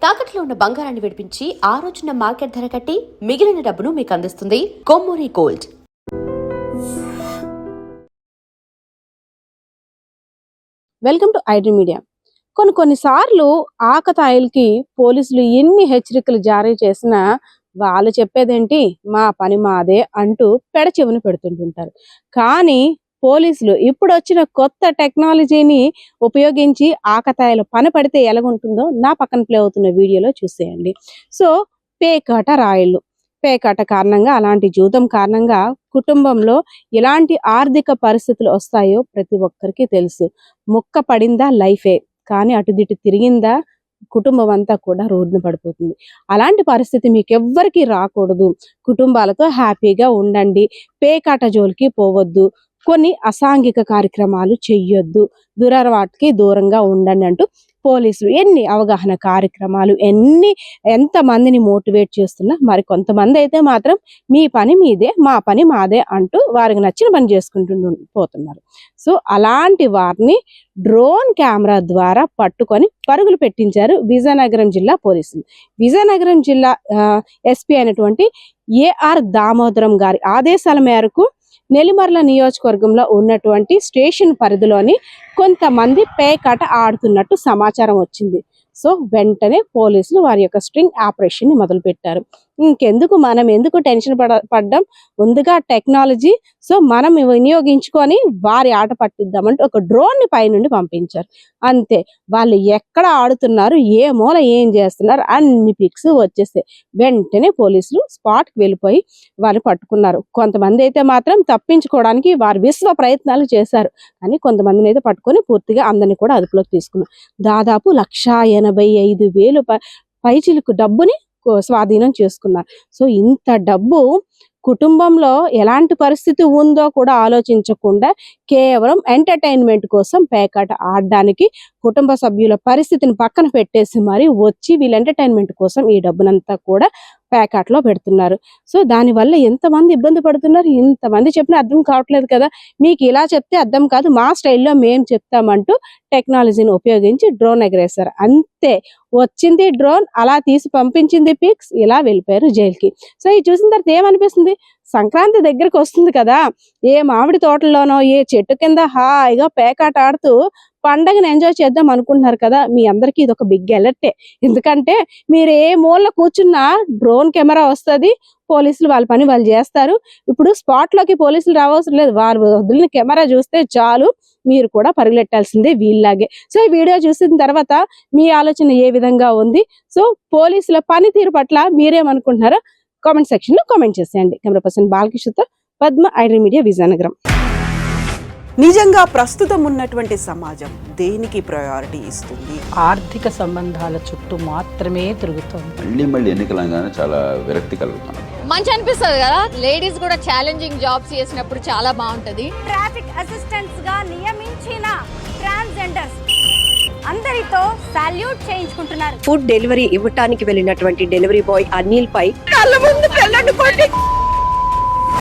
తాకట్లో ఉన్న బంగారాన్ని విడిపించి ఆ రోజున మార్కెట్ ధర కట్టి మిగిలిన డబ్బును మీకు అందిస్తుంది Kommuri gold. Welcome to iDream media. కొన్నిసార్లు ఆకతాయిలకి పోలీసులు ఎన్ని హెచ్చరికలు జారీ చేసినా వాళ్ళు చెప్పేదేంటి, మా పని మాదే అంటూ పెడచెవిన పెడుతుంటుంటారు. కానీ పోలీసులు ఇప్పుడు వచ్చిన కొత్త టెక్నాలజీని ఉపయోగించి ఆకతాయిల పని పడితే ఎలాగుంటుందో నా పక్కన ప్లే అవుతున్న వీడియోలో చూసేయండి. సో పేకాట రాయిళ్ళు, పేకాట కారణంగా, అలాంటి జూదం కారణంగా కుటుంబంలో ఎలాంటి ఆర్థిక పరిస్థితులు వస్తాయో ప్రతి ఒక్కరికి తెలుసు. ముక్క పడిందా లైఫే, కానీ అటుదిటు తిరిగిందా కుటుంబం అంతా కూడా రోడ్డున పడిపోతుంది. అలాంటి పరిస్థితి మీకు ఎవ్వరికి రాకూడదు. కుటుంబాలతో హ్యాపీగా ఉండండి. పేకాట జోలికి పోవద్దు. కొన్ని అసాంఘిక కార్యక్రమాలు చెయ్యొద్దు. దురలవాటుకి దూరంగా ఉండండి అంటూ పోలీసులు ఎన్ని అవగాహన కార్యక్రమాలు, ఎంతమందిని మోటివేట్ చేస్తున్నా మరి కొంతమంది అయితే మాత్రం మీ పని మీదే, మా పని మాదే అంటూ వారికి నచ్చిన పని చేసుకుంటూ పోతున్నారు. సో అలాంటి వారిని డ్రోన్ కెమెరా ద్వారా పట్టుకొని పరుగులు పెట్టించారు విజయనగరం జిల్లా పోలీసులు. విజయనగరం జిల్లా ఎస్పీ అయినటువంటి ఏఆర్ దామోదరం గారి ఆదేశాల మేరకు నెల్లిమర్ల నియోజకవర్గంలో ఉన్నటువంటి స్టేషన్ పరిధిలోని కొంతమంది పేకాట ఆడుతున్నట్టు సమాచారం వచ్చింది. సో వెంటనే పోలీసులు వారి యొక్క స్ట్రింగ్ ఆపరేషన్ ని మొదలు పెట్టారు. మనం ఎందుకు టెన్షన్ పడ్డం, ముందుగా టెక్నాలజీ సో మనం వినియోగించుకొని వారి ఆట పట్టిద్దామంటే ఒక డ్రోన్ ని పైనుండి పంపించారు. అంతే, వాళ్ళు ఎక్కడ ఆడుతున్నారు, ఏ మూల ఏం చేస్తున్నారు అన్ని పిక్స్ వచ్చేస్తాయి. వెంటనే పోలీసులు స్పాట్ కి వెళ్ళిపోయి వారిని పట్టుకున్నారు. కొంతమంది అయితే మాత్రం తప్పించుకోవడానికి వారి విశ్వ ప్రయత్నాలు చేశారు. కానీ కొంతమందిని అయితే పట్టుకొని పూర్తిగా అందరినీ కూడా అదుపులోకి తీసుకున్నారు. దాదాపు 1,85,000 పైచిలకు డబ్బుని స్వాధీనం చేసుకున్నారు. సో ఇంత డబ్బు కుటుంబంలో ఎలాంటి పరిస్థితి ఉందో కూడా ఆలోచించకుండా కేవలం ఎంటర్టైన్మెంట్ కోసం పేకాట ఆడడానికి కుటుంబ సభ్యుల పరిస్థితిని పక్కన పెట్టేసి మరి వచ్చి వీళ్ళ ఎంటర్టైన్మెంట్ కోసం ఈ డబ్బునంతా కూడా పేకాట్లో పెడుతున్నారు. సో దానివల్ల ఎంతమంది ఇబ్బంది పడుతున్నారు, ఇంతమంది చెప్పినా అర్థం కావట్లేదు కదా. మీకు ఇలా చెప్తే అర్థం కాదు, మా స్టైల్లో మేము చెప్తామంటూ టెక్నాలజీని ఉపయోగించి డ్రోన్ ఎగరేశారు. అంతే, వచ్చింది డ్రోన్, అలా తీసి పంపించింది పిక్స్, ఇలా వెళ్ళిపోయారు జైలుకి. సో ఇది చూసిన తర్వాత ఏమనిపిస్తుంది, సంక్రాంతి దగ్గరకు వస్తుంది కదా, ఏ మామిడి తోటల్లోనో ఏ చెట్టు కింద హాయిగా పేకాట ఆడుతూ పండగను ఎంజాయ్ చేద్దాం అనుకుంటున్నారు కదా. మీ అందరికీ ఇది ఒక బిగ్ అలర్టే. ఎందుకంటే మీరు ఏ మూల కూర్చున్నా డ్రోన్ కెమెరా వస్తుంది, పోలీసులు వాళ్ళ పని వాళ్ళు చేస్తారు. ఇప్పుడు స్పాట్ లోకి పోలీసులు రావాల్సిన లేదు, వారు వదిలిన కెమెరా చూస్తే చాలు, మీరు కూడా పరుగులెట్టాల్సిందే వీళ్ళలాగే. సో ఈ వీడియో చూసిన తర్వాత మీ ఆలోచన ఏ విధంగా ఉంది, సో పోలీసుల పనితీరు పట్ల మీరేమనుకుంటున్నారో కామెంట్ సెక్షన్ లో కామెంట్ చేసేయండి. కెమెరా పర్సన్ బాలకృష్ణతో పద్మ, ఐడ్రీ మీడియా, విజయనగరం. నిజంగా ప్రస్తుతం ఉన్నటువంటి సమాజం దేనికి ప్రయారిటీ ఇస్తుంది? ఆర్థిక సంబంధాల చుట్టూ మాత్రమే తిరుగుతుంది. మళ్ళీ ఎన్నికలంగానే చాలా విరక్తి కలుగుతాను. మంచి అనిపిస్తుంది కదా, లేడీస్ కూడా ఛాలెంజింగ్ జాబ్స్ చేసినప్పుడు చాలా బాగుంటది. ట్రాఫిక్ అసిస్టెంట్స్ గా నియమించిన ట్రాన్స్జెండర్స్ అందరితో సాల్యూట్ చేయించుకుంటున్నారు. ఫుడ్ డెలివరీ ఇవ్వటానికి వెళ్ళినటువంటి డెలివరీ బాయ్ అనిల్ పై కళ్ళ ముందు